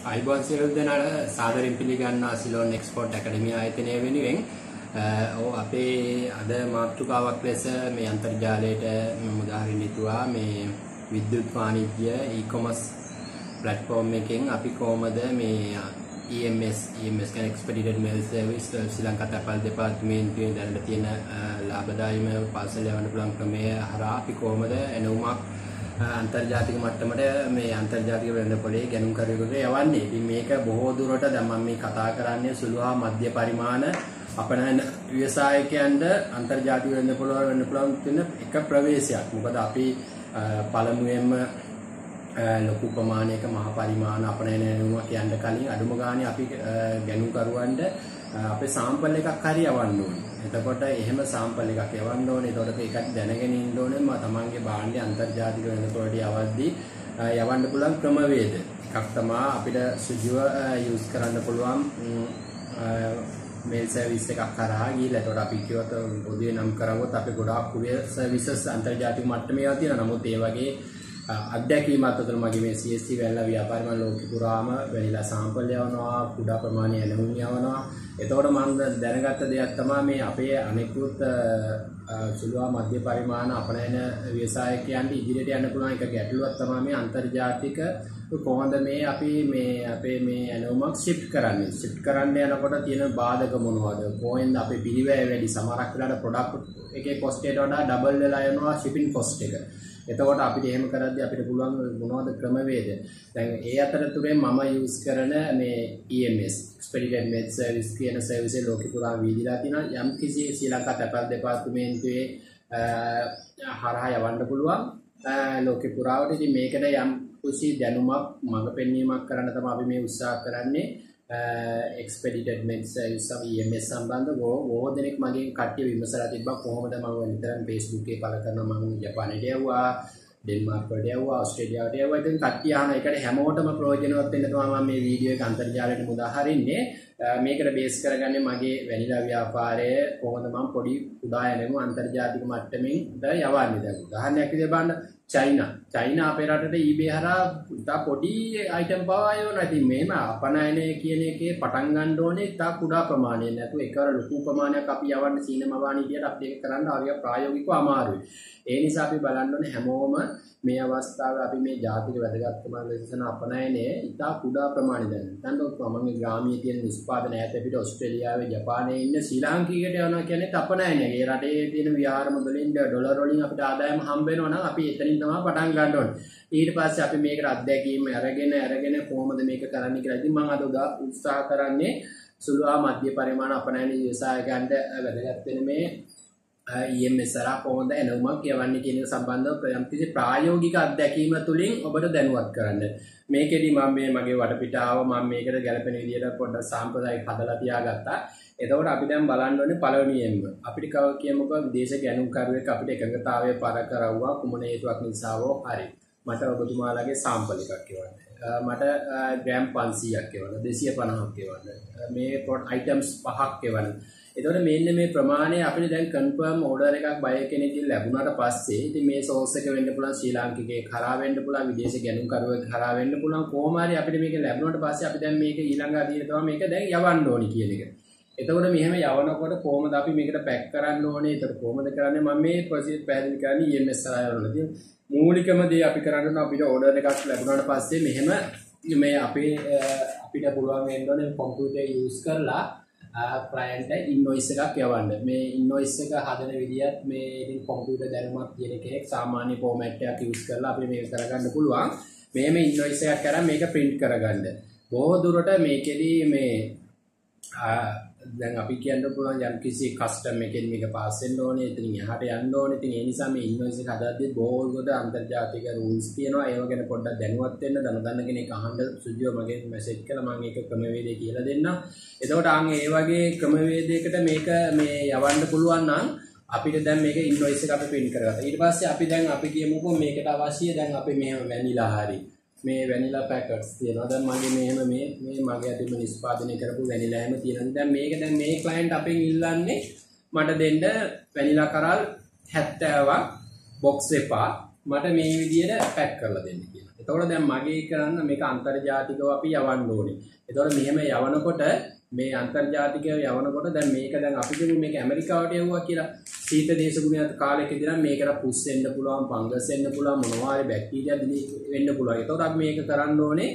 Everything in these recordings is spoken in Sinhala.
අයිබෝන් සියලු දෙනාට සාදරයෙන් පිළිගන්නවා සිලෝන් එක්ස්පෝර්ට් ඇකඩමිය ආයතනය වෙනුවෙන් අපේ අද මාතෘකාවක් ලෙස මේ අන්තර්ජාලයට උදාහරණ ඉතුවා මේ විද්‍යුත් වාණිජ්‍ය e-commerce platform එකෙන් අපි කොහොමද මේ EMS කියන්නේ expedited mail service ශ්‍රී ලංකා තපාල් දෙපාර්තමේන්තුවේ දැනට තියෙන ලාභදායීම පාර්සල් යවන්න පුළුවන් ක්‍රමය හරහා අපි කොහොමද එනුමක් අන්තර්ජාතික මට්ටමට මේ අන්තර්ජාතික වෙළඳපොලේ ගැනුම් කරුවෙකුට යවන්නේ. ඉතින් මේක බොහෝ දුරට දැන් මම මේ කතා කරන්නේ සුළු හා මධ්‍ය පරිමාණ අපනයන ව්‍යවසායකයන්ට අන්තර්ජාතික වෙළඳපොළ වල වෙන්න පුළුවන් තියෙන එක ප්‍රවේශයක්. මොකද අපි පළමුවෙන්ම ලොකු ප්‍රමාණයක මහ පරිමාණ අපනයන යනුම කියන්න කලින් අඩුම ගානේ අපි ගැනුම් කරුවන්ට අපේ සාම්පල් එකක් හරි යවන්න ඕනේ. එතකොට එහෙම සාම්පල් එකක් යවන්න ඕනේ. එතකොට ඒකත් දැනගෙන ඉන්න ඕනේ තමන්ගේ භාණ්ඩය අන්තර්ජාතික වෙළඳපොළට යවද්දී යවන්න පුළුවන් ක්‍රමවේද. එකක් තමයි අපිට සුජුව යූස් කරන්න පුළුවන් මේල් සර්විස් එකක් කරා ගිහලා එතකොට අපි කියවත පොදුවේ නම් කරවොත් අපි ගොඩාක් කුරියර් සර්විසස් අන්තර්ජාතික මට්ටමේ ඒවා තියෙනවා. නමුත් ඒ වගේ අත්දැකීමත් අතර මගේ මේ CSC වැල්ලා ව්‍යාපාරම ලෝකෙ පුරාම වැනිලා සාම්පල් යවනවා, කුඩා ප්‍රමාණය එළවුම් යවනවා. එතකොට මම දැනගත්ත දෙයක් තමයි මේ අපේ අනෙකුත් සුළුවා මධ්‍ය පරිමාණ අපනයන ව්‍යවසායකයන්ට ඉදිරියට යන්න පුළුවන් එක ගැටලුවක් තමයි මේ අන්තර්ජාතික කොහොමද මේ අපි මේ අපේ මේ එළවුමක් shift කරන්නේ. shift කරන්න යනකොට තියෙන බාධක මොනවද? කොහෙන්ද අපේ පිළිවෙල වැඩි? සමහරක් වෙලාවට product එකේ cost එකට වඩා double වෙලා යනවා shipping cost එක. එතකොට අපිට එහෙම කරද්දී අපිට පුළුවන් මොනවද ක්‍රමවේද? දැන් ඒ අතරතුරේ මම යූස් කරන මේ EMS expedited mail service කියන සර්විස් එක ලෝකෙ පුරා වීදිලා තියෙනවා. යම් කිසි ශ්‍රී ලංකා තපාල් දෙපාර්තමේන්තුවේ හරහා යවන්න පුළුවන් ලෝකෙ පුරාවට. ඉතින් මේකට යම් කුසි දැනුමක් මඟ පෙන්වීමක් කරන්න තමයි අපි මේ උත්සාහ කරන්නේ. expedited mail service EMS සම්බන්ධව බොහෝ දෙනෙක් මගෙන් කට්ටිය විමසලා තිබ්බා කොහොමද මම නිතරම Facebook එකේ පළ කරනවා මම ජපානයට යවුවා ඩෙන්මාර්ක් වලට යවුවා ඕස්ට්‍රේලියාවට යවුවා ඉතින් කට්ටිය අහන එකට හැමෝටම ප්‍රයෝජනවත් වෙන්න තමයි මම මේ වීඩියෝ එක අන්තර්ජාලයට මුදා හරින්නේ මේකට බේස් කරගන්නේ මගේ වැනිලා ව්‍යාපාරය කොහොමද මම පොඩි කුඩා යනෙමු අන්තර්ජාතික මට්ටමින් යවන්නේ දැන් උදාහරණයක් විදිහට බලන්න චයිනා අපේ රටට eBay හරහා ඉතා පොඩි අයිටම් පවා යවනවා. ඉතින් මේම අපනයනය කියන එකේ පටන් ගන්න ඕනේ ඉතා කුඩා ප්‍රමාණයක් නැතුව එකවර ලොකු ප්‍රමාණයක් අපි යවන්න සීනමවාණී විදියට අපිට ඒක කරන්න හරිය ප්‍රායෝගිකව අමාරුයි. ඒ නිසා අපි බලන්න ඕනේ හැමෝම මේ අවස්ථාවේ අපි මේ ජාතික වැදගත්කම ලෙසන අපනයනය ඉතා කුඩා ප්‍රමාණයක් දැන් මමගේ ග්‍රාමීය තියෙන නිෂ්පාදන ඈත පිට ඕස්ට්‍රේලියාවේ ජපානයේ ඉන්න ශ්‍රී ලාංකිකයට යනවා කියන්නේ අපනයනය. ඒ රටේ තියෙන විහාර මුදලින් ඩොලර් වලින් අපිට ආදායම හම්බ වෙනවා නම් අපි එතනින් තමයි පටන් ගන්න ඕනේ. ඊට පස්සේ අපි මේකට අත්දැකීම් අරගෙන කොහොමද මේක කරන්න කියලා. ඉතින් මම අද උත්සාහ කරන්නේ සුළු හා මධ්‍ය පරිමාණ අපනයන ව්‍යවසායකයන්ට වැදගත් වෙන මේ EMS හරහා කොහොමද එළවුමක් යවන්නේ කියන එක සම්බන්ධව යම්කිසි ප්‍රායෝගික අත්දැකීම තුළින් ඔබට දැනුවත් කරන්න. මේකෙදි මම මේ මගේ වටපිටාව මම මේකට ගැලපෙන විදිහට පොඩ්ඩක් සාම්ප්‍රදායික හදලා තියාගත්තා. එතකොට අපි දැන් බලන්න ඕනේ පළවෙනියෙන්ම අපිට කියමුකෝ විදේශ ගැනුම් කරුවෙක් අපිට එකඟතාවය පර කරවුවා කුමන හේතුවක් නිසාවෝ හරි. මට ඔබතුමාලාගේ සාම්පල් එකක් එවන්න. මට ග්‍රෑම් 500ක් එවන්න 250ක් එවන්න. මේ අයිටම්ස් 5ක් එවන්න. එතකොට මෙන්න මේ ප්‍රමාණය අපිට දැන් කන්ෆර්ම් ඕඩර් එකක් බය කෙනෙක්ගෙන් ලැබුණාට පස්සේ ඉතින් මේ සෝස් එක වෙන්න පුළුවන් ශ්‍රී ලාංකිකයෙක් කරා වෙන්න පුළුවන් විදේශ ගැනුම් කරුවෙක් කරා වෙන්න පුළුවන් කොහොම හරි අපිට මේක ලැබුණාට පස්සේ අපි දැන් මේක ඊළඟ අදියර තමයි මේක දැන් යවන්න ඕනි කියන එක. එතකොට මෙහෙම යවනකොට කොහොමද අපි මේකට පැක් කරන්න ඕනේ? එතකොට කොහොමද කරන්නේ? මම මේ ප්‍රොසීජර් පැහැදිලි කරන්නේ EMS හරහා යවනදී. මූලිකම දේ අපි කරන්න අපිට ඕඩර් එකක් ලැබුණාට පස්සේ මෙහෙම මේ අපිට පුළුවන් වෙන්න ඕනේ කම්පියුටර් යූස් කරලා ක්ලයන්ට් ඉන්වොයිස් එකක් යවන්න. මේ ඉන්වොයිස් එක හදන විදියත් මේ ඉතින් කම්පියුටර් දැනුමක් තියෙන කෙනෙක් සාමාන්‍ය ෆෝමැට් එකක් යූස් කරලා අපි මේක කරගන්න පුළුවන්. මෙහෙම ඉන්වොයිස් එකක් කරන් මේක print කරගන්න. බොහෝ දුරට මේකෙදි මේ දැන් අපි කියන්න පුළුවන් යම් කිසි කස්ටම් එකකින් මේක පාස් වෙන්න ඕනේ. ඉතින් එහාට යන්න ඕනේ. ඉතින් ඒ නිසා මේ ඉන්වොයිස් එක හදාද්දී බොහෝ දුරට අන්තර්ජාතික රූල්ස් තියෙනවා. ඒව ගැන පොඩ්ඩක් දැනුවත් වෙන්න දන්න කෙනෙක් අහන්න සුජිව මගෙන් මැසේජ් කළා මම ඒක ක්‍රමවේදය කියලා දෙන්නම්. එතකොට ඒ වගේ ක්‍රමවේදයකට මේක මේ යවන්න පුළුවන් නම් අපිට දැන් මේක ඉන්වොයිස් එක අපි print කරගත්තා. ඊට පස්සේ අපි කියමුකෝ මේකට අවශ්‍ය දැන් අපි මෙහෙම වැනිලා හරි මේ වැනිලා පැකට්ස් තියෙනවා. දැන් මගේ මෙහෙම මේ මගේ අතින් නිෂ්පාදනය කරපු වැනිලා හැම තියෙනවා. දැන් මේ ක්ලයන්ට් අපෙන් ඉල්ලන්නේ මට දෙන්න වැනිලා කරල් 70ක් බොක්ස් එපා මට මේ විදියට පැක් කරලා දෙන්න කියලා. එතකොට දැන් මගේ කරන්න මේක අන්තර්ජාතිකව අපි යවන්න ඕනේ. එතකොට මෙහෙම යවනකොට මේ අන්තර්ජාතිකව යවනකොට දැන් මේක දැන් අපි කියමු මේක ඇමරිකාවට යවුවා කියලා. සීත දේශගුණයත් කාලෙකදී නම් මේකට පුස් වෙන්න පුළුවන්, ෆංගස් වෙන්න පුළුවන්, මොනවා හරි බැක්ටීරියා වෙන්න පුළුවන්. එතකොට අපි මේක කරන්න ඕනේ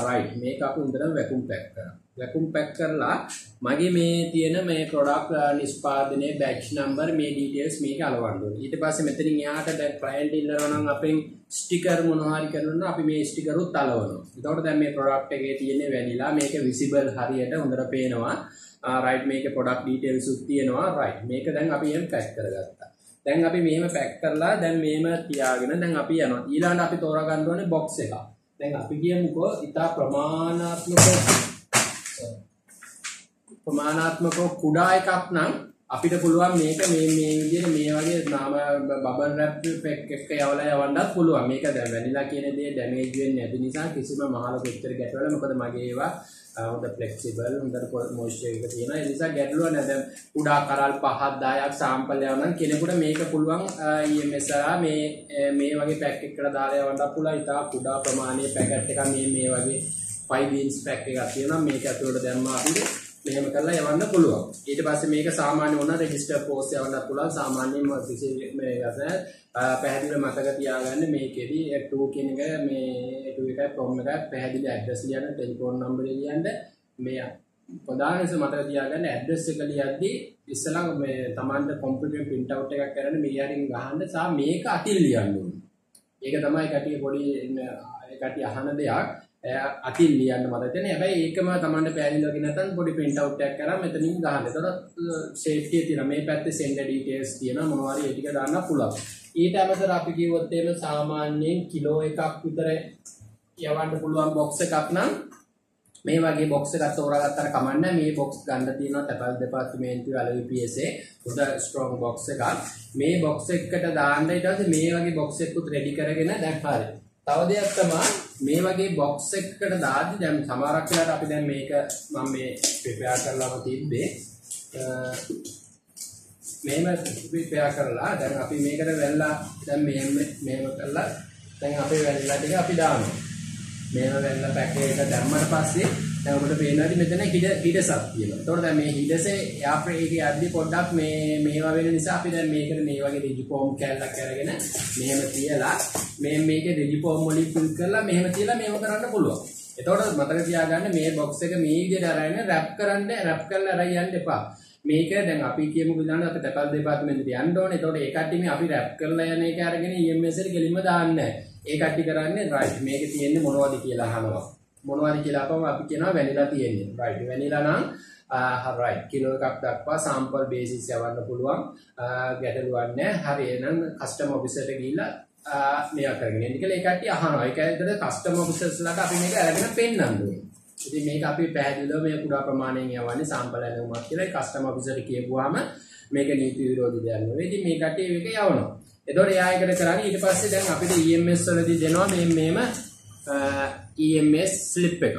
රයිට් මේක අපි හොඳටම වැකුම් පැක් කරනවා. වැකුම් පැක් කරලා මගේ මේ තියෙන මේ ප්‍රොඩක්ට් නිෂ්පාදනයේ බැච් නම්බර් මේ ඩීටේල්ස් මේක අලවන්න ඕනේ. ඊට පස්සේ මෙතනින් එහාට දැන් ක්ලයන්ට් ඉල්ලනවා නම් අපෙන් ස්ටිකර් මොනවා හරි කරනවා අපි මේ ස්ටිකර් උත් අලවනවා. එතකොට දැන් මේ ප්‍රොඩක්ට් එකේ තියෙන වැනිලා මේක විසිබල් හරියට හොඳට පේනවා. රයිට් මේක ප්‍රොඩක්ට් ඩීටේල්ස් උත් තියෙනවා. රයිට් මේක දැන් අපි එහෙම පැක් කරගත්තා. දැන් අපි මෙහෙම පැක් කරලා දැන් මේම තියාගෙන දැන් අපි යනවා. ඊළඟට අපි තෝරා ගන්න ඕනේ බොක්ස් එක. දැන් අපි කියමුකෝ ඉතා ප්‍රමාණාත්මක කුඩා එකක් නම් අපිට පුළුවන් මේක මේ විදිහට මේ වගේ නාම බබල් රැප් පැක් එක යවලා යවන්නත් පුළුවන්. මේක දැන් වැනිලා කියන දේ ඩැමේජ් වෙන්නේ නැති නිසා කිසිම මහලු පිටර ගැටවල මොකද මගේ ඒවා හොඳ ෆ්ලෙක්සිබල් හොඳට මොයිස්චර් එක තියෙනවා. ඒ නිසා ගැටලුව නැහැ. දැන් කුඩා කරල් 5ක් 10ක් සාම්පල් යවනම් කෙනෙකුට මේක පුළුවන් EMS මේ වගේ පැක් එකකට දාලා යවන්නත් පුළුවන්. ඉතා කුඩා ප්‍රමාණයේ පැකට් එකක් මේ වගේ 5 beans පැක් එකක් තියෙනවා. මේක ඇතුළට දැම්මා අපිට මෙහෙම කරලා යවන්න පුළුවන්. ඊට පස්සේ මේක සාමාන්‍ය වුණා රෙජිස්ටර් පෝස්ට් යවන්නත් පුළුවන්. සාමාන්‍යයෙන් මේ පැහැදිලිව මතක තියාගන්න මේකෙදි 2 කියන එක මේ 2 එකයි from එකයි පැහැදිලි ඇඩ්‍රස් ලියන්න, ටෙලිෆෝන් නම්බර් ලියන්න. මේ ප්‍රධානම මතක තියාගන්න ඇඩ්‍රස් එක ලියද්දී ඉස්සලා මේ Tamanට කම්පියුටර් print out එකක් කරන්න මෙයාරින් ගහන්න සහ මේක අතින් ලියන්න ඕනේ. ඒක තමයි කටිය පොඩි කටිය අහන දෙයක්. අතින් ලියන්න මතක තියෙන. හැබැයි ඒකම Tamanට පැහැදිලිව නැත්නම් පොඩි print out එකක් කරා මෙතනින් ගහන්න. එතකොට safety තියෙනවා. මේ පැත්තේ sender details තියෙනවා. මොනවා හරි ඒ ටික දාන්න පුළුවන්. ඊට අමතරව අපි කිව්වොත් එහෙම සාමාන්‍යයෙන් කිලෝ එකක් විතර යවන්න පුළුවන් box එකක් නම් මේ වගේ box එකක් තෝරාගත්තට කමන්නේ. මේ box ගන්න තියෙනවා තැපල් දෙපාර්තමේන්තුවේ LVPSA උද strong box එකක්. මේ box එකකට දාන්න ඊට පස්සේ මේ වගේ box එකකුත් ready කරගෙන දැන් හරියි. තව දෙයක් තමයි මේ වගේ box එකකට දාද්දි දැන් සමහරක් වෙලාවට අපි දැන් මේක මම මේ prepare කරලාම තිබ්බේ මෙහෙම prepare කරලා දැන් අපි මේකට වැල්ලා දැන් මෙහෙම කරලා දැන් අපේ වැල්ලා ටික අපි දානවා. මේව වැල්ලා පැකේ එක දැම්මට පස්සේ දැන් ඔබට පේනවා මෙතන හිඩසක් තියෙනවා. ඒතකොට දැන් මේ හිඩසේ යාප්‍රේ එකේ යද්දි පොඩ්ඩක් මේවා වෙන නිසා අපි දැන් මේකට මේ වගේ රිජිෆෝම් කැල්ලක් අරගෙන මෙහෙම තියලා මේකේ රිජිෆෝම් වලින් ෆිල් කරලා මෙහෙම තියලා මේව කරන්න පුළුවන්. එතකොට මතක තියාගන්න මේ බොක්ස් එක මේ විදිහට අරගෙන රැප් කරලා අරන් යන්න එපා. මේක දැන් අපි කියමු විලාන අපි තකල් දෙපාර්තමේන්තුවට යන්න ඕනේ. එතකොට ඒ කට්ටිය අපි රැප් කරලා යන එක අරගෙන EMS එකට ගෙලින්ම දාන්නේ නැහැ. ඒ කට්ටිය කරන්නේ රයිට් මේකේ තියෙන්නේ මොනවද කියලා අහනවා. මොනවද කියලා අපම අපි කියනවා වැනිලා තියෙන්නේ. රයිට් වැනිලා නම් රයිට් කිලෝ එකක් දක්වා සාම්පල් බේසිස් යවන්න පුළුවන්. ගැටලුවක් නැහැ. හරි එහෙනම් කස්ටමර් ඔෆිසර්ට ගිහිල්ලා මේවා කරගෙන ඉන්න කියලා ඒ කට්ටිය අහනවා. ඒක ඇත්තට කස්ටමර් ඔෆිසර්ස්ලාට අපි මේක අරගෙන පෙන්නන්න ඕනේ. ඉතින් මේක අපි පැහැදිලිව මේ කුඩා ප්‍රමාණයෙන් යවන්නේ සාම්පල් ඇලුමක් කියලා කස්ටමර් ඔෆිසර්ට කියපුවාම මේක නීති විරෝධී දෙයක් නෙවෙයි. ඉතින් මේ කට්ටිය මේක යවනවා. එතකොට එයා එකට කරන්නේ ඊට පස්සේ දැන් අපිට EMS වලදී දෙනවා මේම EMS slip එක.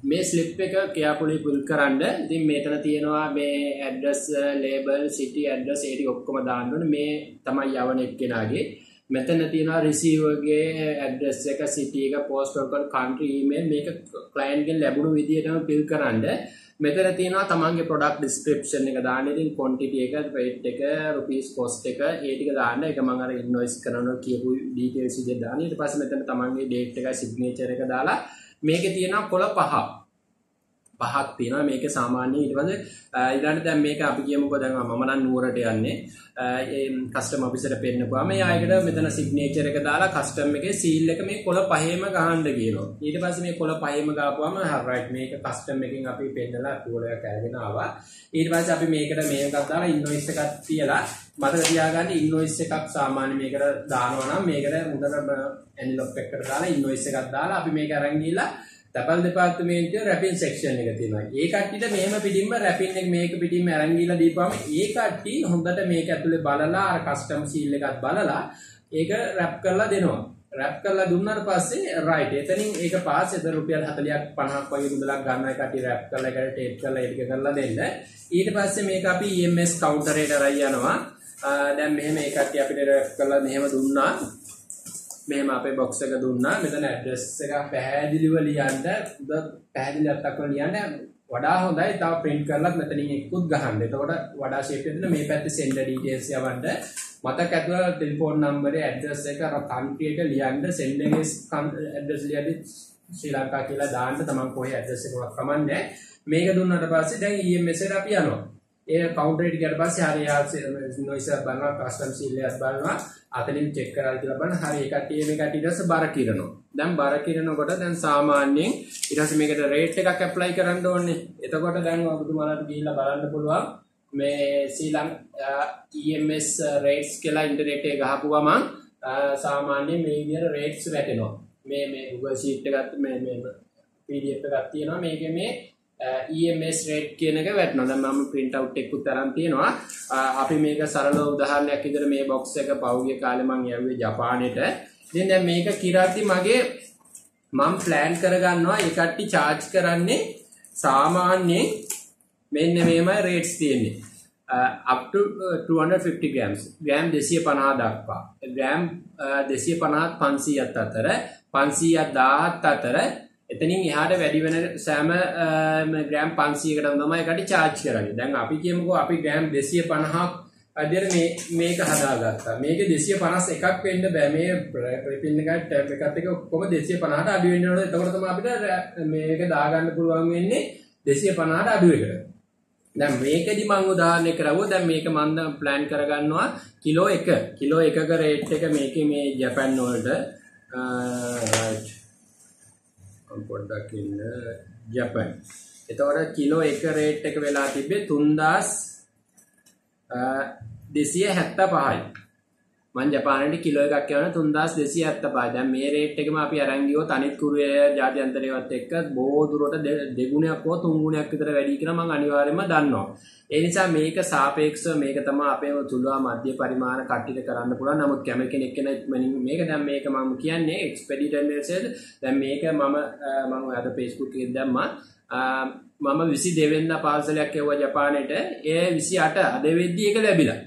මේ slip එක carefully pull කරන්න. ඉතින් මෙතන තියෙනවා මේ address, label, city address ඒ ටික ඔක්කොම දාන්න ඕනේ. මේ තමයි යවන එක්කෙනාගේ. මෙතන තියෙනවා receiver ගේ address එක, city එක, postal code, country, email මේක client ගෙන් ලැබුණු විදිහටම fill කරන්න. මෙතන තියෙනවා තමන්ගේ product description එක දාන්න. ඉතින් quantity එක, rate එක, rupees cost එක ඒ ටික දාන්න. ඒක මම අර invoice කරනවා කියපු details විදිහට දාන්න. ඊට පස්සේ මෙතන තමන්ගේ date එකයි signature එක දාලා මේකේ තියෙනවා කොළ පහක් තියෙනවා. මේක සාමාන්‍ය ඊට පස්සේ ඊළඟට දැන් මේක අපි කියමුකෝ දැන් මම නම් නුවරට යන්නේ කස්ටමර් ඔෆිසර්ට පෙන්නපුවාම එයායකට මෙතන සිග්නේචර් එක දාලා කස්ටම් එකේ සීල් එක මේ කොළ පහේම ගහන්න කියනවා. ඊට පස්සේ මේ කොළ පහේම ගාපුවාම රයිට් මේක කස්ටම් එකෙන් අපි පෙන්නලා ටූල් එකක් අරගෙන ආවා. ඊට පස්සේ අපි මේකට මේකක් දාලා ඉන්වොයිස් එකක් තියලා මතක තියාගන්න ඉන්වොයිස් එකක් සාමාන්‍ය මේකට දානවා නම් මේකට මුදල එන්වෙලොප් එකකට දාලා ඉන්වොයිස් එකක් දාලා අපි මේක අරන් ගිහලා තපල් දෙපාර්තමේන්තුවේ රැපින් සෙක්ෂන් එක තියෙනවා. ඒ කට්ටියට මෙහෙම පිටින්ම රැපින් එක මේක පිටින්ම අරන් ගිහලා දීපුවාම ඒ කට්ටිය හොඳට මේක ඇතුලේ බලලා අර කස්ටම් සීල් එකත් බලලා ඒක රැප් කරලා දෙනවා. රැප් කරලා දුන්නාට පස්සේ රයිට් එතනින් ඒක පාස් එතන රුපියල් 40ක් 50ක් වගේ මුදලක් ගන්න එක කට්ටිය රැප් කරලා ඒකට ටේප් කරලා ඒක කරලා දෙන්න. ඊට පස්සේ මේක අපි EMS කවුන්ටරේට අරන් යනවා. දැන් මෙහෙම ඒ කට්ටිය අපිට රැප් කරලා මෙහෙම දුන්නා. මෙහෙම අපේ බොක්ස් එක දුන්නා. මෙතන ඇඩ්‍රස් එක පැහැදිලිව ලියන්න. පැහැදිලි අත්තක් ලියන්න. වඩා හොඳයි තව print කරලත් මෙතනින් එක්කුත් ගහන්න. එතකොට වඩා shape එකෙන් මේ පැත්තේ send details යවන්න. මතක ඇතුළේ ටෙලිෆෝන් නම්බරේ ඇඩ්‍රස් එක අර country එක ලියන්න. send එකේ ඇඩ්‍රස් ලියද්දි ශ්‍රී ලංකා කියලා දාන්න. තමන් කොහේ ඇඩ්‍රස් එකක් කමන්නේ. මේක දුන්නාට පස්සේ දැන් EMS එකට අපි යනවා. ඒ කවුන්ටර් එකට ගියාට පස්සේ හරිය noise එක බලනවා, custom seal එකක් බලනවා. අතනින් check කරලා කියලා බලන හරිය ඒ කට්ටිය මේ කට්ටිය ඊට පස්සේ බර කිරනවා. දැන් බර කිරනකොට දැන් සාමාන්‍යයෙන් ඊට පස්සේ මේකට rate එකක් apply කරන්න ඕනේ. එතකොට දැන් ඔබතුමාලාට ගිහිල්ලා බලන්න පුළුවන් මේ ශ්‍රී ලංකා EMS rates කියලා ඉන්ටර්නෙට් එකේ ගහපුවම සාමාන්‍යයෙන් මේ විදිහට rates වැටෙනවා. මේ Google sheet එකත් මේ PDF එකක් තියෙනවා. මේකේ මේ EMS rate කියන එක වැටෙනවා. දැන් මම print out එකකුත් අරන් තියෙනවා. අපි මේක සරල උදාහරණයක් විදිහට මේ box එක පහුගිය කාලේ මම යවුවේ ජපානයේට. ඉතින් දැන් මේක කිරද්දි මම plan කරගන්නවා ඒ කට්ටිය charge කරන්නේ සාමාන්‍යයෙන් මෙන්න මේමයි rates තියෙන්නේ. up to 250 grams. gram 250 දක්වා. gram 250 500ත් අතර 500ත් අතර එතනින් එහාට වැඩි වෙන සෑම ග්‍රෑම් 500කට තමයි එකට charge කරන්නේ. දැන් අපි කියමුකෝ අපි ග්‍රෑම් 250ක් අදියර මේක හදාගත්තා. මේකේ 251ක් වෙන්න බෑ. මේ ප්‍රිපින් එකයි ටැබ් එකත් එක ඔක්කොම 250ට අඩු වෙන්න ඕනේ. එතකොට තමයි අපිට මේක දාගන්න පුළුවන් වෙන්නේ 250ට අඩු එකට. දැන් මේකෙදි මම උදාහරණයක් කරවුවා. දැන් මේක මම plan කරගන්නවා කිලෝ 1. කිලෝ 1ක රේට් එක මේකේ මේ ජපාන් වලට right පොඩ්ඩක් ඉන්න ජපාන්. එතකොට කිලෝ 1 රේට් එක වෙලා තිබ්බේ 3275යි. මම ජපානයේ කිලෝ එකක් කියවන 3275යි. දැන් මේ රේට් එකම අපි අරන් ගියොත් අනිත් කුරිය ජාත්‍යන්තරයවත් එක්ක බොහෝ දුරට දෙගුණයක් හෝ තුන් ගුණයක් විතර වැඩි කියලා මම අනිවාර්යයෙන්ම දන්නවා. ඒ නිසා මේක සාපේක්ෂව මේක තමයි අපේ තුලා මධ්‍ය පරිමාණ කට්ටියට කරන්න පුළුවන්. නමුත් කැමති කෙනෙක් කෙන ඉක්මනින් මේක දැන් මේක මම කියන්නේ එක්ස්පෙඩිටර් මෙසේජ්. දැන් මේක මම අද Facebook එකේ දැම්මා. මම 22 වෙනිදා පාර්සලයක් එවුවා ජපානයට. ඒ 28 අද වෙද්දි ඒක ලැබිලා.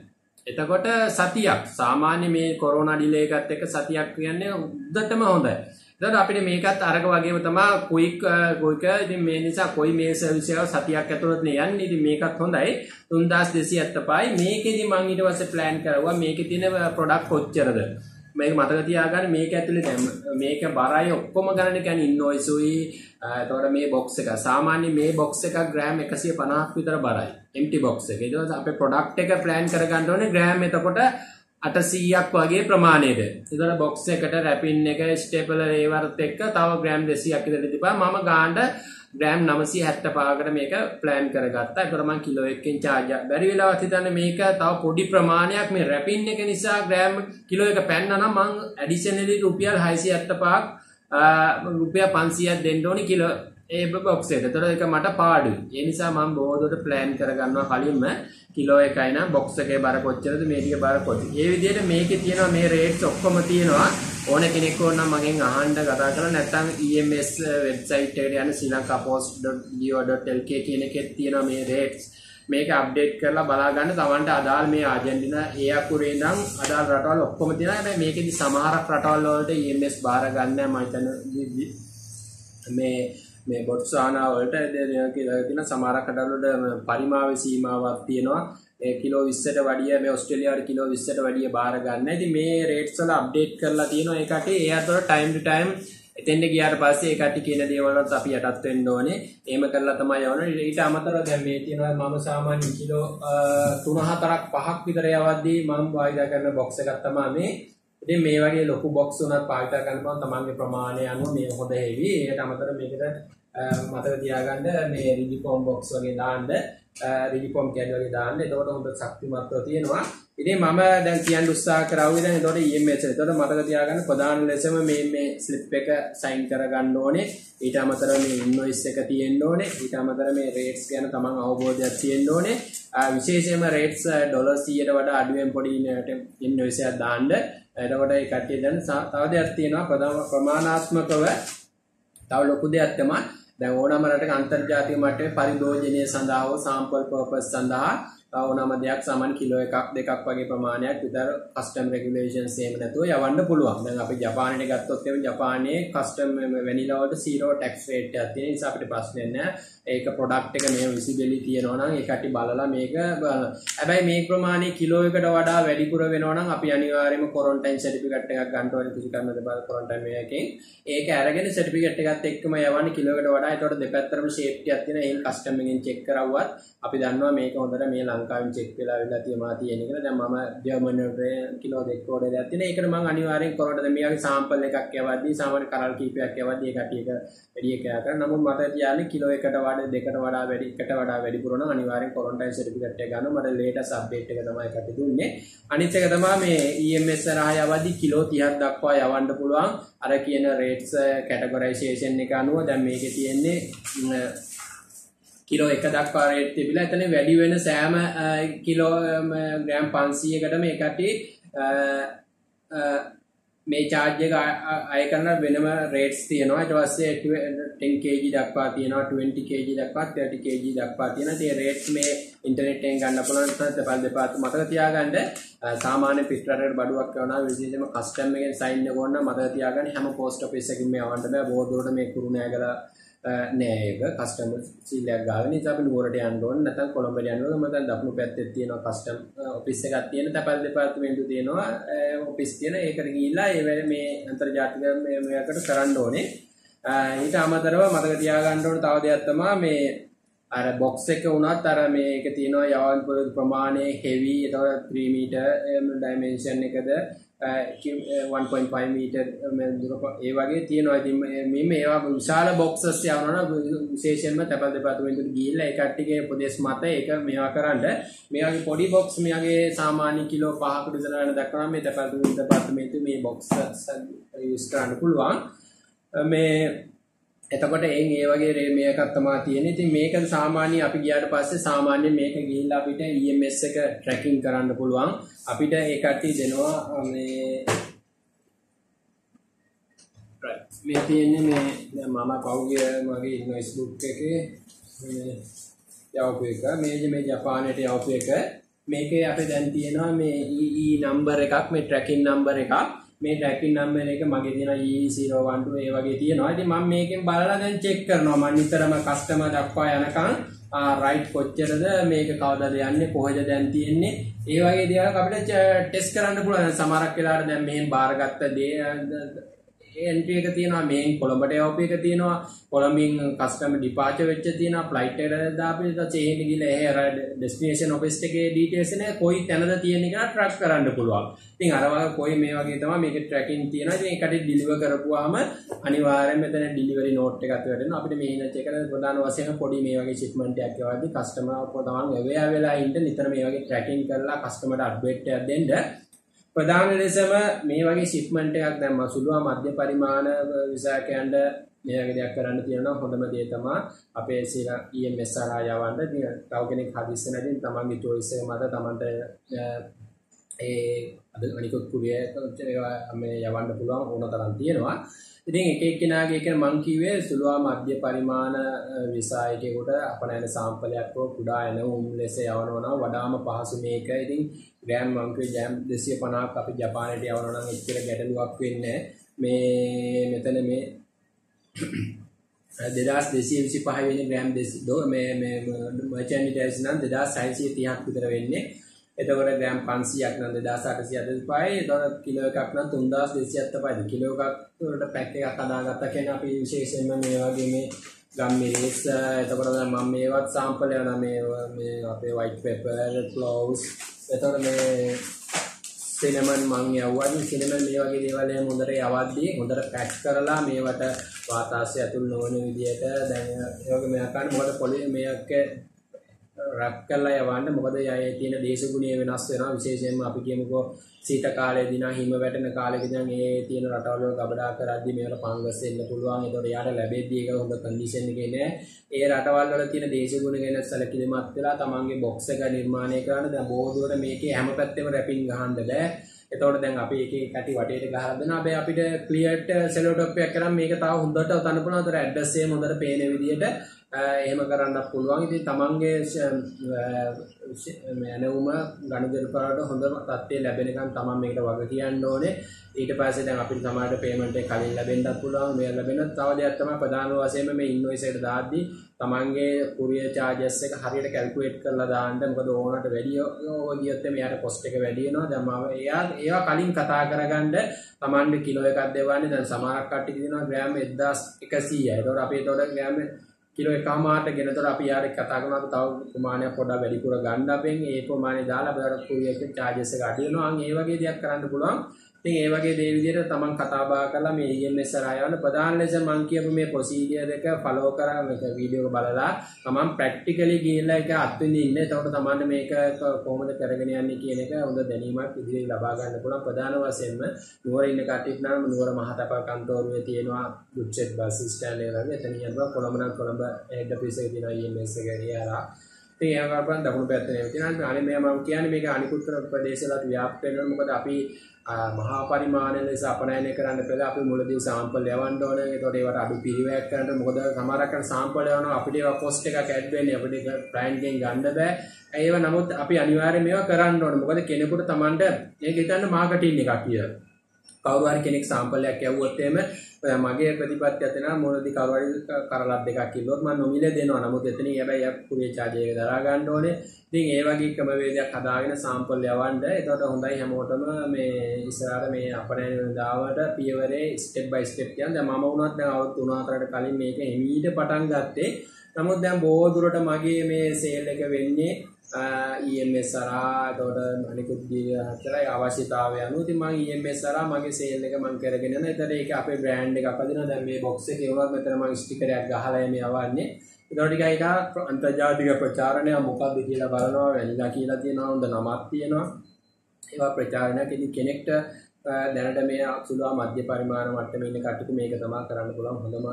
එතකොට සතියක් සාමාන්‍ය මේ කොරෝනා ඩිලේ එකත් එක්ක සතියක් කියන්නේ උද්දටම හොඳයි. එතකොට අපිට මේකත් අරක වගේම තමයි ක්වික් ඉතින් මේ නිසා කොයි මේ සර්විස් එක සතියක් ඇතුළත යන්නේ. ඉතින් මේකත් හොඳයි 3275යි. මේකෙදි මම ඊට පස්සේ plan කරුවා මේකේ තියෙන ප්‍රොඩක්ට් කොච්චරද මේක මතක තියාගන්න. මේක ඇතුලේ දැන් මේක බරයි ඔක්කොම ගණන් කියන්නේ ඉන්වොයිස් උයි. එතකොට මේ box එක සාමාන්‍ය මේ box එක ග්‍රෑම් 150ක් විතර බරයි. empty box එක. ඊට පස්සේ අපේ ප්‍රොඩක්ට් එක plan කරගන්න ඕනේ ග්‍රෑම් එතකොට 800ක් වගේ ප්‍රමාණයද. එතකොට box එකට wrapping එක stapler ඒවත් එක්ක තව ග්‍රෑම් 200ක් විතර තිබා මම ගාන්න ග්‍රෑම් 975කට මේක plan කරගත්තා. ඒතර මම කිලෝ 1කින් charge බැරි වෙලාවත් හිතන්නේ මේක තව පොඩි ප්‍රමාණයක් මේ wrapping එක නිසා ග්‍රෑම් කිලෝ එක පැන්නා නම් මම additionally රුපියල් 675ක් රුපියල් 500ක් දෙන්න ඕනි කිලෝ ඒ box එකට. ඒතර ඒක මට පාඩුයි. ඒ නිසා මම බොහෝදොට plan කරගන්නවා කලින්ම කිලෝ 1යි නම් box එකේ බර කොච්චරද මේ ටික බර කොච්චරද. මේ විදිහට මේකේ තියෙනවා මේ rates ඔක්කොම තියෙනවා. ඕන කෙනෙක් ඕන නම් මගෙන් අහන්න කතා කරලා නැත්නම් EMS website එකට යන srilankapost.go.lk කියන එකේ තියෙනවා මේ rates. මේක අප්ඩේට් කරලා බලා ගන්න. Tamanට අදාළ මේ ආජන්ටිනා ඒ අකුරේ ඉඳන් අදාළ රටවල් ඔක්කොම තියෙනවා. හැබැයි මේකෙදි සමහරක් රටවල් වලට EMS බාර ගන්න නැහැ. මම හිතන්නේ මේ බොට්ස්වානා වලට තියෙන සමහරක් රටවල් වල පරිමාවේ සීමාවක් තියෙනවා. කිලෝ 20ට වැඩිය මේ ඕස්ට්‍රේලියාවේ කිලෝ 20ට වැඩිය බාර ගන්න. ඉතින් මේ රේට්ස් වල අප්ඩේට් කරලා තියෙනවා ඒකට. ඒ අතර time to time එතෙන්ට ගියාට පස්සේ ඒ කට්ටිය කියන දේවල් වලට අපි යටත් වෙන්න ඕනේ. එහෙම කරලා තමයි යවන්නේ. ඊට අමතරව දැන් මේ තියෙනවා මම සාමාන්‍ය කිලෝ 3-4ක් 5ක් විතර යවද්දී මම භාවිතා කරන box එකක් තමයි මේ. ඉතින් මේ වගේ ලොකු box උනත් භාවිතා කරන්න පුළුවන් තමන්ගේ ප්‍රමාණය අනුව මේ හොඳ heavy. ඒකට අමතරව මේකට මතක තියාගන්න මේ රිජිෆෝම් box වගේ දාන්න රිජිෆෝම් කැඩ් වගේ දාන්න. එතකොට හොඳ ශක්තිමත්ව තියෙනවා. ඉතින් මම දැන් කියන්න උත්සාහ කරාවේ දැන් එතකොට EMS එතකොට මතක තියාගන්න ප්‍රධාන ලෙසම මේ ස්ලිප් එක සයින් කරගන්න ඕනේ. ඊට අමතරව මේ ඉන්වොයිස් එක තියෙන්න ඕනේ. ඊට අමතරව මේ රේට්ස් ගැන තමන් අවබෝධයක් තියෙන්න ඕනේ. විශේෂයෙන්ම රේට්ස් ඩොලර් 100ට වඩා අඩුවෙන් පොඩි ඉන්වොයිස් එකක් දාන්න. එතකොට ඒ කට්ටිය දැන් තව දෙයක් තියෙනවා ප්‍රමාණාත්මකව තව ලොකු දෙයක් තමයි දැන් ඕනම රටක අන්තර්ජාතික මට්ටමේ පරිභෝජනය සඳහා හෝ සාම්පල් පර්පස් සඳහා ඕනම දෙයක් සාමාන්‍ය කිලෝ එකක් දෙකක් වගේ ප්‍රමාණයක් විතර කස්ටම් රෙගියුලේෂන්ස් එහෙම නැතුව යවන්න පුළුවන්. දැන් අපි ජපානයේ ගත්තොත් එහෙම ජපානයේ කස්ටම් වැනිලා වලට 0 ටැක්ස් රේට් එකක් තියෙන නිසා අපිට ප්‍රශ්නයක් නැහැ. ඒක ප්‍රොඩක්ට් එක මේ විසිබිලිටි තියෙනවා නම් ඒකට බලලා මේක බලන්න. හැබැයි මේ ප්‍රමාණය කිලෝ එකට වඩා වැඩිපුර වෙනවා නම් අපි අනිවාර්යයෙන්ම ක්වොරන්ටයින් සර්ටිෆිකේට් එකක් ගන්න ඕනේ කිසිකම් දෙපාර ක්වොරන්ටයින් එකකින්. ඒක අරගෙන සර්ටිෆිකේට් එකත් එක්කම යවන්නේ කිලෝ එකට වඩා. ඒතකොට දෙපැත්තටම සේෆ්ටි එකක් තියෙන. ඒක කස්ටම් එකෙන් චෙක් කරවුවත් අපි දන්නවා මේක හොඳට මේ ලංකාවෙන් චෙක් වෙලා වෙලා තියෙනවා තියෙන එක. දැන් මම ජර්මන් වලට කිලෝ 2 ඕඩරයක් තියෙන. ඒකට මම අනිවාර්යෙන් ක්වොරන්ටයින් මෙයාගේ සාම්පල් එකක් යවද්දී සාමාන්‍ය කරල් කීපයක් යවද්දී ඒ කට්ටිය එක වැඩි එකක් කරා. නමුත් මට කියන්නේ කිලෝ එකට වඩා දෙකට වඩා වැඩි එකට වඩා වැඩිපුර නම් අනිවාර්යෙන් ක්වොරන්ටයින් සර්ටිෆිකේට් එක ගන්න. මට ලේටස්ට් අප්ඩේට් එක තමයි කට දුන්නේ. අනිත් එක තමයි මේ EMS රහය යවද්දී කිලෝ 30ක් දක්වා යවන්න පුළුවන්. අර කියන රේට්ස් කැටගොරයිසේෂන් එක අනුව දැන් මේකේ තියෙන්නේ කිලෝ 1 දක්වා රේට් තිබිලා එතන වැඩි වෙන සෑම කිලෝ ග්‍රෑම් 500කටම ඒකට මේ charge එක අය කරන වෙනම rates තියෙනවා. ඊට පස්සේ 10 kg දක්වා තියෙනවා, 20 kg දක්වා, 30 kg දක්වා තියෙනවා. ඒ rates මේ ඉන්ටර්නෙට් එකෙන් ගන්න පුළුවන්. දෙපාර්තමේන්තුව මතක තියාගන්න සාමාන්‍ය පිටරටකට බඩුවක් කරනවා විශේෂයෙන්ම කස්ටම් එකෙන් සයින් එක ඕන මතක තියාගන්න හැම පෝස්ට් ඔෆිස් එකකින්ම යවන්න බෑ. බෝඩ් මේ කුරුණෑගල නෑ ඒක කස්ටමර් සීල් එකක් ගාගෙන ඉතින් අපි නුවරට යන්න ඕන නැත්නම් කොළඹට යන්න ඕන. මම දැන් දකුණු පැත්තේ තියෙනවා කස්ටම් ඔෆිස් එකක් තියෙන තැපැල් දෙපාර්තමේන්තුව තියෙනවා ඔෆිස් තියෙන. ඒකට ගිහිල්ලා ඒ මේ අන්තර්ජාතික මේකට කරන්න ඕනේ. ඊට අමතරව මතක තියාගන්න ඕන තව දෙයක් තමයි මේ අර බොක්ස් එක වුණත් අර මේක තියෙනවා යවන්න පුළුවන් ප්‍රමාණය heavy ඒතකොට 3 meter dimension එකද 1.5 meter ඒ වගේ තියෙනවා. ඉතින් මේ මේවා විශාල බොක්සස් යවනවා විශේෂයෙන්ම තැපැල් දෙපාර්තමේන්තුවට ගිහිල්ලා ඒ කට්ටියගේ උපදේශ මත ඒක මේවා කරන්න. මේ වගේ පොඩි බොක්ස් මෙයාගේ සාමාන්‍ය කිලෝ 5කට විතර වෙන දක්වනවා. මේ තැපැල් දෙපාර්තමේන්තුවේ මේ බොක්ස් යූස් කරන්න පුළුවන්. මේ එතකොට ඒ වගේ මේකක් තමයි තියෙන්නේ. ඉතින් මේක සාමාන්‍ය අපි ගියාට පස්සේ සාමාන්‍ය මේක ගිහිල්ලා අපිට EMS එක ට්‍රැකින් කරන්න පුළුවන්. අපිට ඒ කට්ටිය දෙනවා මේ තියෙන්නේ මේ මම පෞගිය මගේ ඉන්වොයිස් බුක් එකේ මේ යවපු එක. මේ ජපානයට යවපු එක. මේකේ අපේ දැන් තියෙනවා මේ EE නම්බර් එකක්, මේ ට්‍රැකින් නම්බර් එකක්. මේ ට්‍රැකින් නම්බර් එක මගේ තියෙනවා E012 ඒ වගේ තියෙනවා. ඉතින් මම මේකෙන් බලලා දැන් චෙක් කරනවා. මම නිතරම කස්ටමර් දක්වා යනකම් රයිට් කොච්චරද මේක කවදාද යන්නේ කොහෙද දැන් තියෙන්නේ ඒ වගේ දේවල් අපිට ටෙස්ට් කරන්න පුළුවන්. සමහරක් වෙලාවට දැන් මෙහෙන් බාරගත්ත දේ එන්ට්‍රි එක තියෙනවා, මෙහෙන් කොළඹට යවපු එක තියෙනවා, කොළඹින් කස්ටමර් ඩිපාචර් වෙච්ච තියෙනවා, ෆ්ලයිට් එකට දාපු එක එහෙම ගිහලා එහෙ ඩෙස්ටිනේෂන් ඔෆිස් එකේ ඩීටේල්ස් එක කොයි තැනද තියෙන්නේ කියලා ට්‍රැක් කරන්න පුළුවන්. ඉතින් අර වගේ කොයි මේ වගේ තමයි මේකේ ට්‍රැකින් තියෙනවා. ඉතින් ඒකට ඩිලිවර් කරපුවාම අනිවාර්යයෙන්ම මෙතන ඩිලිවරි නෝට් එකක් වැටෙනවා. අපිට මේ ඉන්න චෙක් කරලා ප්‍රධාන වශයෙන් පොඩි මේ වගේ shipment එකක් යවද්දි කස්ටමර් පොතවන් අවේයා වෙලා ඉන්න නිතර මේ වගේ ට්‍රැකින් කරලා කස්ටමර්ට අප්ඩේට් එකක් දෙන්න. ප්‍රධාන ලෙසම මේ වගේ shipment එකක් දැන් සුළුවා මධ්‍ය පරිමාණ විසාකයන්ට මේ වගේ දෙයක් කරන්න තියෙනවා. හොඳම දේ තමයි අපේ සීලා EMS හරහා යවන්න. ඉතින් තව කෙනෙක් හදිස්සි නැතිනම් තමන්ගේ choice එක මත තමන්ට අද අනිකුත් කුරිය මේ යවන්න පුළුවන් ඕන තරම් තියෙනවා. ඉතින් එක එක්කෙනාගේ එක මං කිව්වේ සුළුවා මධ්‍ය පරිමාණ විසා එකේකට අපනයන සාම්පලයක් හෝ කුඩා එනවුම් ලෙස යවනවා නම් වඩාම පහසු මේක. ඉතින් ග්‍රෑම් මං කිව්වේ ග්‍රෑම් 250ක් අපි ජපානයට යවනවා නම් එච්චර ගැටලුවක් වෙන්නේ මේ මෙතන මේ 2225 වෙනි ග්‍රෑම් මේ මර්චන්ඩයිස් නම් 2630ක් විතර වෙන්නේ. එතකොට ග්‍රෑම් 500ක් නම් 2875. එතකොට කිලෝ එකක් නම් 3275. කිලෝ එකක් වලට පැක් එකක් හදාගත්තා කියන්නේ අපි විශේෂයෙන්ම මේ වගේ මේ ගම් මිරිස් එතකොට මම මේවත් සාම්පල් යනවා මේ අපේ white pepper cloves එතකොට මේ සිනමන් මං යවුවා. සිනමන් මේ වගේ දේවල් එහෙම හොඳට යවද්දී හොඳට පැක් කරලා මේවට වාතාශ්‍රය ඇතුල් නොවන විදියට දැන් ඒ වගේ මේක ගන්න මොකද පොලි මේක රැප් කරලා යවන්න. මොකද යයේ තියෙන දේශගුණය වෙනස් වෙනවා. විශේෂයෙන්ම අපි කියමුකෝ සීත කාලේදී නම් හිම වැටෙන කාලෙකදී නම් ඒ තියෙන රටවල් වල ගබඩා කරද්දී මේවට ෆංගස් එන්න පුළුවන්. ඒතකොට යාට ලැබෙද්දී ඒක හොඳ කන්ඩිෂන් එකේ නෑ. ඒ රටවල් වල තියෙන දේශගුණ ගැන සැලකිලිමත් වෙලා තමන්ගේ බොක්ස් එක නිර්මාණය කරන්න. දැන් බොහෝ දුරට මේකේ හැම පැත්තෙම රැපින් ගහන්න බෑ. එතකොට දැන් අපි එක එක කටි වටේට ගහලා දෙනවා. හැබැයි අපිට ක්ලියර්ට සෙලෝ ටොප් එකක් කරන් මේක තව හොඳට උතන්න පුළුවන්. අතට ඇඩ්‍රස් එක හොඳට පේන විදියට එහෙම කරන්න පුළුවන්. ඉතින් තමන්ගේ මැනවුම ගනුදෙනු කරනකොට හොඳ තත්ත්වය ලැබෙනකන් තමන් මේකට වග කියන්න ඕනේ. ඊට පස්සේ දැන් අපිට සමහරට පේමන්ට් එක කලින් ලැබෙන්නත් පුළුවන්. මේ ලැබෙන තව දෙයක් තමයි ප්‍රධාන වශයෙන්ම මේ ඉන්වොයිස් එකට දාද්දී තමන්ගේ courier charges එක හරියට calculate කරලා දාන්න. මොකද ඕනට වැඩි ගියොත් එයාට cost එක වැඩි වෙනවා. දැන් මම ඒවා කලින් කතා කරගන්න තමන්ගේ කිලෝ එකක් දෙවන්නේ. දැන් සමහරක් කට්ටිය කියනවා ග්‍රෑම් 1100යි. ඒතකොට අපි ඒතකොට ග්‍රෑම් කිලෝ එකමාරට ගෙනතොට අපි යාර කතා කරනවා තව ප්‍රමාණයක් පොඩ්ඩක් වැඩිපුර ගන්න අපෙන් ඒ ප්‍රමාණය දාලා අපිට courier එකේ charges එක අඩු වෙනවා. ඒ වගේ දෙයක් කරන්න පුළුවන්. ඉතින් ඒ වගේ දේ විදිහට තමන් කතා බහ කරලා මේ EMS හරහා යන ප්‍රධාන ලෙස මම කියපු මේ ප්‍රොසීජර් එක ෆලෝ කරා මේක වීඩියෝ එක බලලා තමන් ප්‍රැක්ටිකලි ගිහිල්ලා ඒක අත්විඳින්න. එතකොට තමන්ට මේක කොහොමද කරගෙන යන්නේ කියන එක හොඳ දැනීමක් ඉදිරියට ලබා ගන්න පුළුවන්. ප්‍රධාන වශයෙන්ම නුවර ඉන්න කට්ටියට නම් නුවර මහතපා කන්තෝරුවේ තියෙනවා දුක්සෙත් බස් ස්ටෑන්ඩ් එක ළඟ. එතන යනවා කොළඹ නම් කොළඹ හෙඩ් ඔෆිස් එකේ තියෙනවා EMS එක ගියාලා. ඉතින් ඒක කරපන් දකුණු පැත්තේ නේ තියෙනවා. අනේ මම කියන්නේ මේක අනිකුත් ප්‍රදේශවලට ව්‍යාප්ත වෙනවා. මොකද අපි මහා පරිමාණ ලෙස අපනයනය කරන්න පෙර අපි මුලදී සාම්පල් යවන්න ඕනේ. ඒතකොට ඒවට අඩු පිළිවෙලක් කරන්න. මොකද සමහරක් අය සාම්පල් යවනවා අපිට ඒක කොස්ට් එකක් ඇඩ් වෙන්නේ. අපිට ක්ලයන්ට් ගෙන් ගන්න බෑ. ඒව නමුත් අපි අනිවාර්යයෙන් මේවා කරන්න ඕනේ. මොකද කෙනෙකුට Tamanට මේක හිතන්න මාකටිං එකක් කියලා. කවුරු හරි කෙනෙක් සාම්පලයක් යවුවොත් එහෙම මගේ ප්‍රතිපත්තිය අතන මොනවද කවුරු හරි කරලක් දෙකක් කිව්වොත් මම නොමිලේ දෙනවා. නමුත් එතනින් හැබැයි courier charge එක දරා ගන්න ඕනේ. ඉතින් ඒ වගේ ක්‍රමවේදයක් හදාගෙන සාම්පල් යවන්න. ඒකට හොඳයි හැමෝටම මේ ඉස්සරහට මේ අපනයන දාවට පියවරේ ස්ටෙප් බයි ස්ටෙප් යන. දැන් මම වුණත් දැන් අවුරුදු 3-4කට කලින් මේක එමීට පටන් ගත්තේ. නමුත් දැන් බොහෝ දුරට මගේ මේ සේල් එක වෙන්නේ EMS හරහා. ඒතකොට අනිකුත් දිහාතරයි අවශ්‍යතාවය අනුව ඉතින් මම EMS හරහා මගේ සේල් එක මම කරගෙන යනවා. ඒතර ඒක අපේ බ්‍රෑන්ඩ් එකක් අදිනවා. දැන් මේ බොක්ස් එකේ වුණත් මෙතන මම ස්ටිකරයක් ගහලා එමේ යවන්නේ. ඒතකොට ටික ඒක අන්තර්ජාතික ප්‍රචාරණය මොකක්ද කියලා බලනවා. වැනිලා කියලා තියෙනවා. හොඳ නමක් තියෙනවා. ඒවා ප්‍රචාරණයක් ඉතින් කෙනෙක්ට දැනට මේ සුළු මධ්‍ය පරිමාණ මට්ටමේ ඉන්න කට්ටියට මේක තමයි කරන්න පුළුවන් හොඳම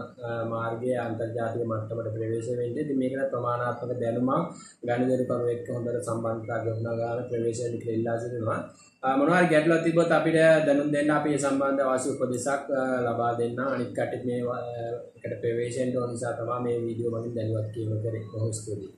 මාර්ගය අන්තර්ජාතික මට්ටමට ප්‍රවේශ වෙන්න. ඉතින් මේකට ප්‍රමාණාත්මක දැනුමක් ගණිතකරු එක්ක හොඳට සම්බන්ධතාවක් ගොඩනගා ගන්න ප්‍රවේශ වෙන්න කියලා ඉල්ලා සිටිනවා. මොනවා හරි ගැටලුවක් තිබ්බොත් අපිට දැනුම් දෙන්න අපි මේ සම්බන්ධ අවශ්‍ය උපදෙසක් ලබා දෙන්න. අනිත් කට්ටිය මේ එකට ප්‍රවේශ වෙන්න ඕන නිසා තමයි මේ වීඩියෝ මගින් දැනුවත් කිරීම කරේ. බොහොම ස්තුතියි.